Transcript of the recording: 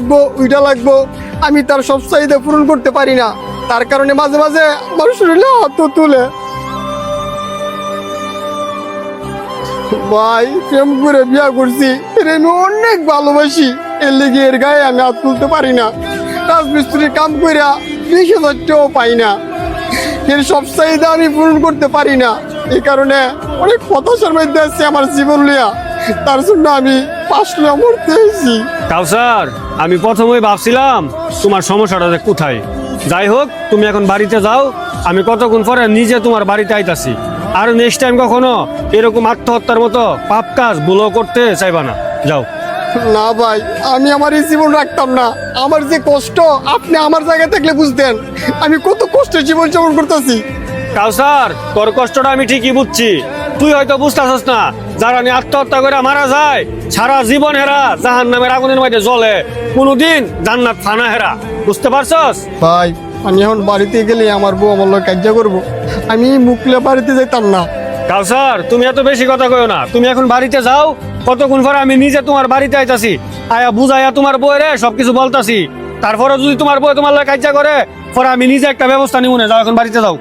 লাগবো ওইটা লাগবো, আমি তার সব চাহিদা পূরণ করতে পারি না। তার কারণে মাঝে মাঝে আমার শরীরে হাত তুলে। ভাই প্রেম করে বিয়া করছি, আমি অনেক ভালোবাসি, এর লেগে এর গায়ে আমি হাত তুলতে পারি না। রাজমিস্ত্রির কাম কইরা 20,000 টাকাও পাই না, এর সব চাহিদা আমি পূরণ করতে পারি না। এই কারণে অনেক হতাশার মধ্যে আছে আমার জীবন লিয়া। তার জন্য আমি পাশলে মরতে এসেছি। কাউসার, আমি প্রথমেই ভাবছিলাম তোমার সমস্যাটা যে কোথায়। যাই হোক, তুমি এখন বাড়িতে যাও, আমি কতক্ষণ পরে নিজে তোমার বাড়িতে আইতাছি। আর নেক্সট টাইম কখনো এরকম আত্মহত্যার মতো পাপ কাজ ভুলও করতে চাইবা না। যাও। না ভাই, আমি আমার এই জীবন রাখতাম না। আমার যে কষ্ট আপনি আমার জায়গায় থাকলে বুঝতেন আমি কত কষ্টের জীবন যাপন করতেছি। কাউসার, তোর কষ্টটা আমি ঠিকই বুঝছি, তুই হয়তো বুঝতেছস না। যারা নিয়ে আত্মহত্যা করে মারা যায়, সারা জীবন হেরা জাহান্নামের আগুনের মধ্যে জ্বলে, কোনোদিন জান্নাত ফানা হেরা। বুঝতে পারছস? ভাই আমি এখন বাড়িতে গেলে আমার বউ আমার লোক কার্য করবো, আমি মুখলে বাড়িতে যেতাম না। কাউসার, তুমি এত বেশি কথা কইও না, তুমি এখন বাড়িতে যাও। কতক্ষণ পরে আমি নিজে তোমার বাড়িতে আইতাছি, আয়া বুঝাইয়া তোমার বউরে সবকিছু বলতাছি। তারপরে যদি তোমার বউ তোমার লাগে কাজ করে, পরে আমি নিজে একটা ব্যবস্থা নিব না। যাও, এখন বাড়িতে যাও।